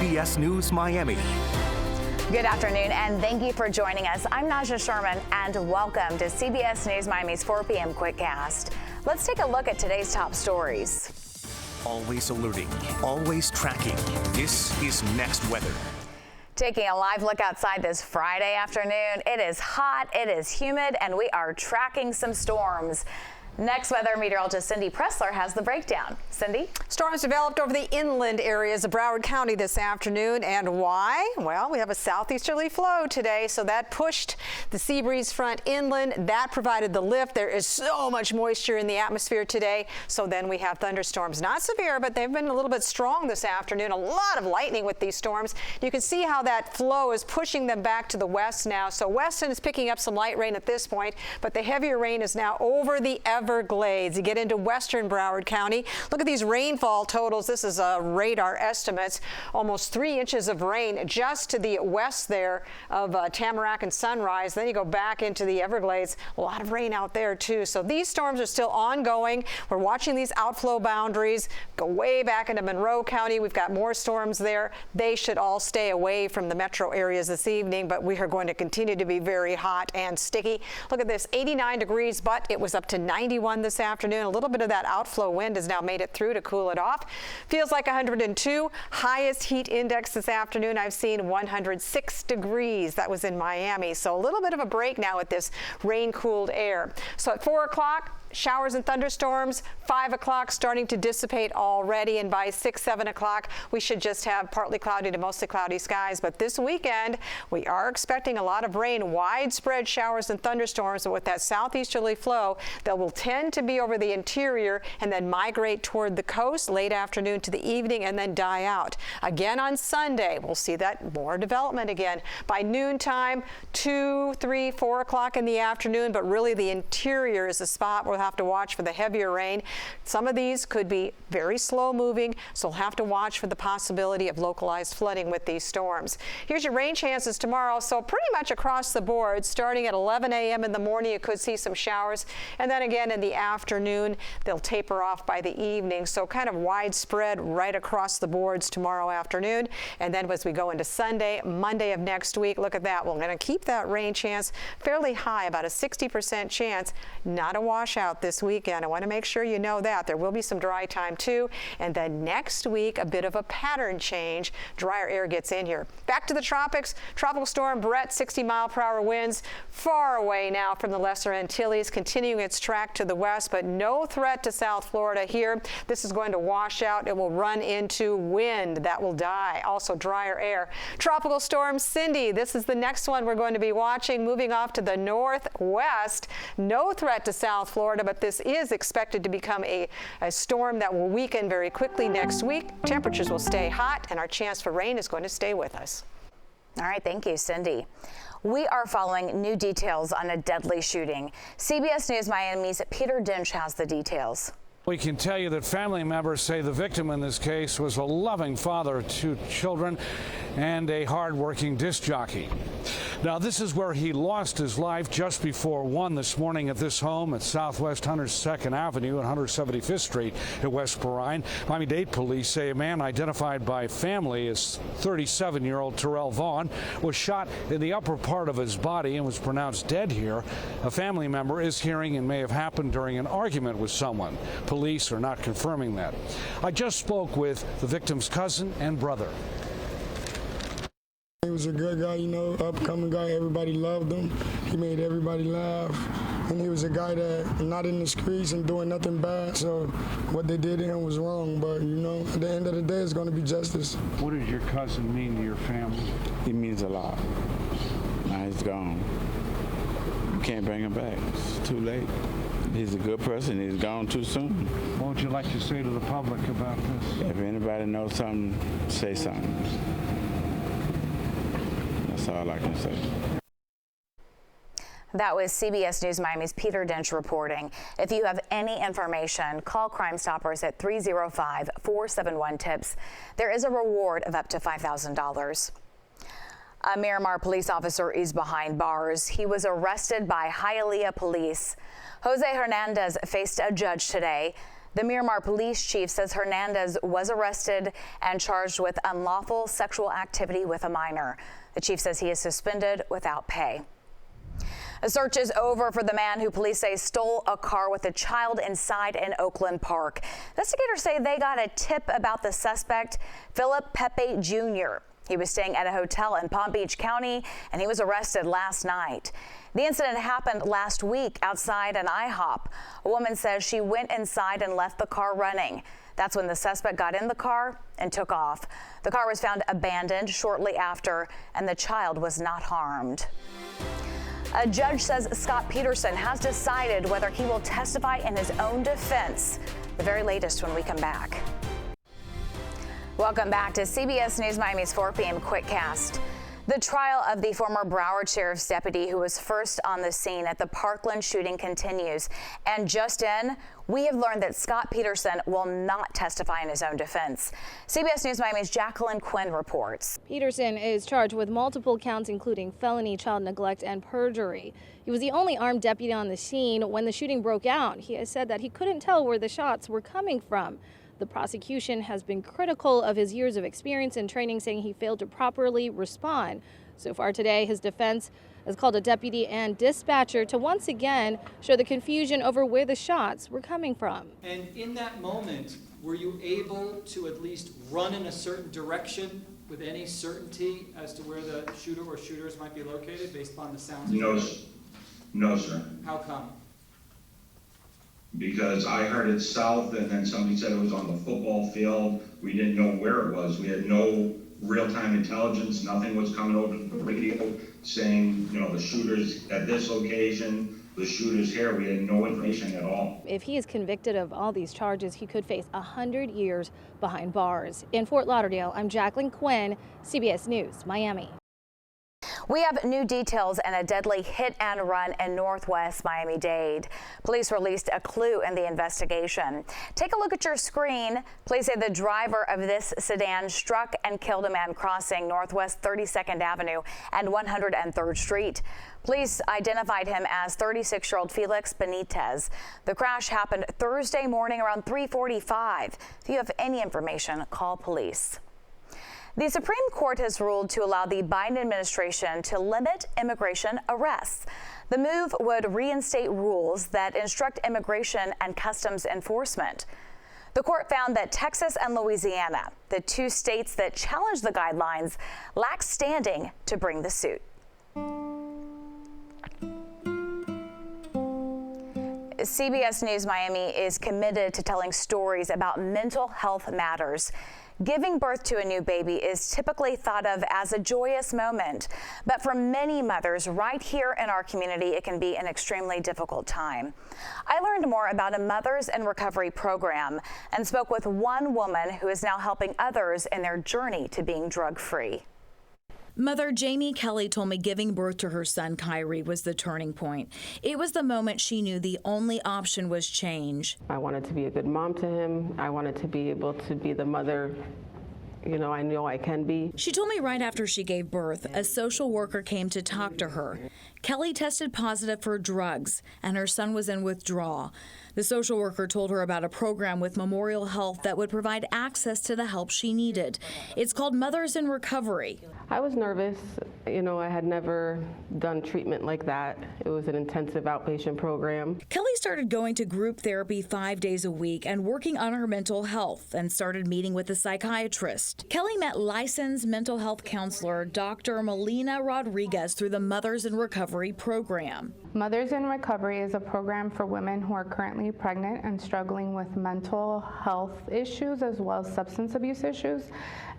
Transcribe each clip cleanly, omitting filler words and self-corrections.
CBS News Miami. Good afternoon, and thank you for joining us. I'm Najahe Sherman, and welcome to CBS News Miami's 4 p.m. Quickcast. Let's take a look at today's top stories. Always alerting, always tracking. This is Next Weather. Taking a live look outside this Friday afternoon. It is hot, it is humid, and we are tracking some storms. Next Weather meteorologist Cindy Pressler has the breakdown. Cindy? Storms developed over the inland areas of Broward County this afternoon. And why? Well, we have a southeasterly flow today, so that pushed the sea breeze front inland. That provided the lift. There is so much moisture in the atmosphere today, so then we have thunderstorms. Not severe, but they've been a little bit strong this afternoon. A lot of lightning with these storms. You can see how that flow is pushing them back to the west now. So Weston is picking up some light rain at this point, but the heavier rain is now over the Everglades. You get into western Broward County. Look at these rainfall totals. This is radar estimates. Almost 3 inches of rain just to the west there of Tamarack and Sunrise. Then you go back into the Everglades. A lot of rain out there too. So these storms are still ongoing. We're watching these outflow boundaries go way back into Monroe County. We've got more storms there. They should all stay away from the metro areas this evening, but we are going to continue to be very hot and sticky. Look at this, 89 degrees, but it was up to 91 this afternoon. A little bit of that outflow wind has now made it through to cool it off. Feels like 102. Highest heat index this afternoon I've seen 106 degrees. That was in Miami. So a little bit of a break now with this rain-cooled air. So at 4 o'clock, showers and thunderstorms. 5 o'clock starting to dissipate already, and by 6, 7 o'clock we should just have partly cloudy to mostly cloudy skies. But this weekend we are expecting a lot of rain, widespread showers and thunderstorms. And with that southeasterly flow, they will tend to be over the interior and then migrate toward the coast late afternoon to the evening and then die out. Again on Sunday, we'll see that more development again by noontime, 2, 3, 4 o'clock in the afternoon. But really the interior is the spot where we'll have to watch for the heavier rain. Some of these could be very slow moving, so we'll have to watch for the possibility of localized flooding with these storms. Here's your rain chances tomorrow. So pretty much across the board, starting at 11 a.m. in the morning, you could see some showers, and then again in the afternoon they'll taper off by the evening. So kind of widespread right across the boards tomorrow afternoon. And then as we go into Sunday, Monday of next week, look at that. We're going to keep that rain chance fairly high, about a 60% chance. Not a washout this weekend. I want to make sure you know that. There will be some dry time too. And then next week, a bit of a pattern change. Drier air gets in here. Back to the tropics. Tropical storm Brett, 60-mile-per-hour winds, far away now from the Lesser Antilles, continuing its track to the west, but no threat to South Florida here. This is going to wash out. It will run into wind. That will die. Also drier air. Tropical storm Cindy. This is the next one we're going to be watching, moving off to the northwest. No threat to South Florida, but this is expected to become a storm that will weaken very quickly next week. Temperatures will stay hot, and our chance for rain is going to stay with us. All right, thank you, Cindy. We are following new details on a deadly shooting. CBS News Miami's Peter Dench has the details. We can tell you that family members say the victim in this case was a loving father of 2 children and a hard-working disc jockey. Now, this is where he lost his life just before 1 this morning at this home at Southwest 102nd Avenue and 175th Street at West Perrine. Miami-Dade police say a man identified by family as 37-year-old Terrell Vaughn was shot in the upper part of his body and was pronounced dead here. A family member is hearing it may have happened during an argument with someone. Police are not confirming that. I just spoke with the victim's cousin and brother. He was a good guy, you know, upcoming guy. Everybody loved him. He made everybody laugh. And he was a guy that not in the streets and doing nothing bad. So what they did to him was wrong. But, you know, at the end of the day, it's going to be justice. What does your cousin mean to your family? He means a lot. Now he's gone. You can't bring him back. It's too late. He's a good person. He's gone too soon. What would you like to say to the public about this? If anybody knows something, say something. That's all I can say. That was CBS News Miami's Peter Dench reporting. If you have any information, call Crime Stoppers at 305-471-TIPS. There is a reward of up to $5,000. A Miramar police officer is behind bars. He was arrested by Hialeah police. Jose Hernandez faced a judge today. The Miramar police chief says Hernandez was arrested and charged with unlawful sexual activity with a minor. The chief says he is suspended without pay. A search is over for the man who police say stole a car with a child inside in Oakland Park. Investigators say they got a tip about the suspect, Philip Pepe Jr. He was staying at a hotel in Palm Beach County, and he was arrested last night. The incident happened last week outside an IHOP. A woman says she went inside and left the car running. That's when the suspect got in the car and took off. The car was found abandoned shortly after, and the child was not harmed. A judge says Scot Peterson has decided whether he will testify in his own defense. The very latest when we come back. Welcome back to CBS News Miami's 4 p.m. Quickcast. The trial of the former Broward Sheriff's deputy who was first on the scene at the Parkland shooting continues. And just in, we have learned that Scot Peterson will not testify in his own defense. CBS News Miami's Jacqueline Quinn reports. Peterson is charged with multiple counts, including felony child neglect and perjury. He was the only armed deputy on the scene when the shooting broke out. He has said that he couldn't tell where the shots were coming from. The prosecution has been critical of his years of experience and training, saying he failed to properly respond. So far today, his defense has called a deputy and dispatcher to once again show the confusion over where the shots were coming from. And in that moment, were you able to at least run in a certain direction with any certainty as to where the shooter or shooters might be located based upon the sounds? No, sir. How come? Because I heard it south and then somebody said it was on the football field. We didn't know where it was. We had no real-time intelligence. Nothing was coming over the radio saying, the shooters at this location, the shooters here. We had no information at all. If he is convicted of all these charges, he could face 100 years behind bars. In Fort Lauderdale, I'm Jacqueline Quinn, CBS News, Miami. We have new details in a deadly hit and run in northwest Miami-Dade. Police released a clue in the investigation. Take a look at your screen. Police say the driver of this sedan struck and killed a man crossing Northwest 32nd Avenue and 103rd Street. Police identified him as 36-year-old Felix Benitez. The crash happened Thursday morning around 3:45. If you have any information, call police. The Supreme Court has ruled to allow the Biden administration to limit immigration arrests. The move would reinstate rules that instruct immigration and customs enforcement. The court found that Texas and Louisiana, the two states that challenged the guidelines, lack standing to bring the suit. CBS News Miami is committed to telling stories about mental health matters. Giving birth to a new baby is typically thought of as a joyous moment, but for many mothers right here in our community, it can be an extremely difficult time. I learned more about a Mothers in Recovery program and spoke with one woman who is now helping others in their journey to being drug-free. Mother Jamie Kelly told me giving birth to her son Kyrie was the turning point. It was the moment she knew the only option was change. I wanted to be a good mom to him. I wanted to be able to be the mother I know I can be. She told me right after she gave birth, a social worker came to talk to her. Kelly tested positive for drugs, and her son was in withdrawal. The social worker told her about a program with Memorial Health that would provide access to the help she needed. It's called Mothers in Recovery. I was nervous. I had never done treatment like that. It was an intensive outpatient program. Kelly started going to group therapy 5 days a week and working on her mental health and started meeting with a psychiatrist. Kelly met licensed mental health counselor Dr. Melina Rodriguez through the Mothers in Recovery program. Mothers in Recovery is a program for women who are currently pregnant and struggling with mental health issues as well as substance abuse issues.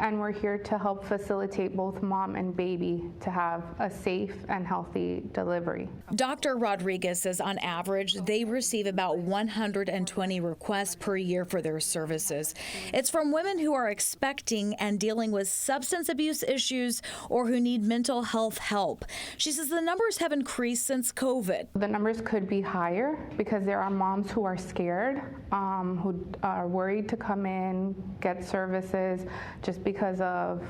And we're here to help facilitate both mom and baby to have a safe and healthy delivery. Dr. Rodriguez says on average, they receive about 120 requests per year for their services. It's from women who are expecting and dealing with substance abuse issues or who need mental health help. She says the numbers have increased since COVID. The numbers could be higher because there are moms who are scared, who are worried to come in, get services just because of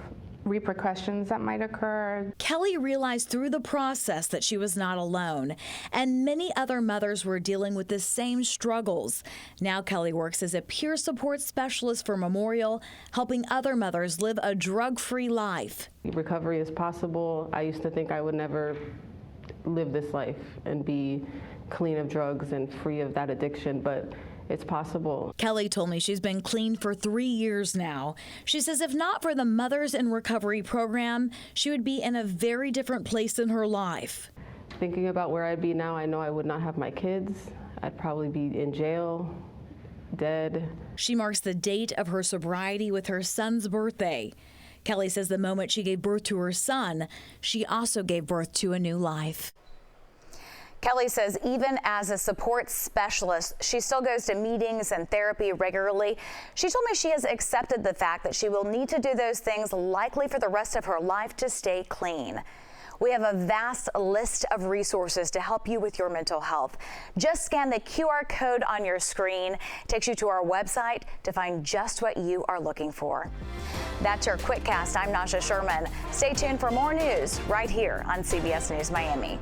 repercussions that might occur. Kelly realized through the process that she was not alone, and many other mothers were dealing with the same struggles. Now Kelly works as a peer support specialist for Memorial, helping other mothers live a drug-free life. Recovery is possible. I used to think I would never live this life and be clean of drugs and free of that addiction, but it's possible. Kelly told me she's been clean for 3 years now. She says if not for the Mothers in Recovery program, she would be in a very different place in her life. Thinking about where I'd be now, I know I would not have my kids. I'd probably be in jail, dead. She marks the date of her sobriety with her son's birthday. Kelly says the moment she gave birth to her son, she also gave birth to a new life. Kelly says even as a support specialist, she still goes to meetings and therapy regularly. She told me she has accepted the fact that she will need to do those things likely for the rest of her life to stay clean. We have a vast list of resources to help you with your mental health. Just scan the QR code on your screen. It takes you to our website to find just what you are looking for. That's your Quickcast. I'm Najahe Sherman. Stay tuned for more news right here on CBS News Miami.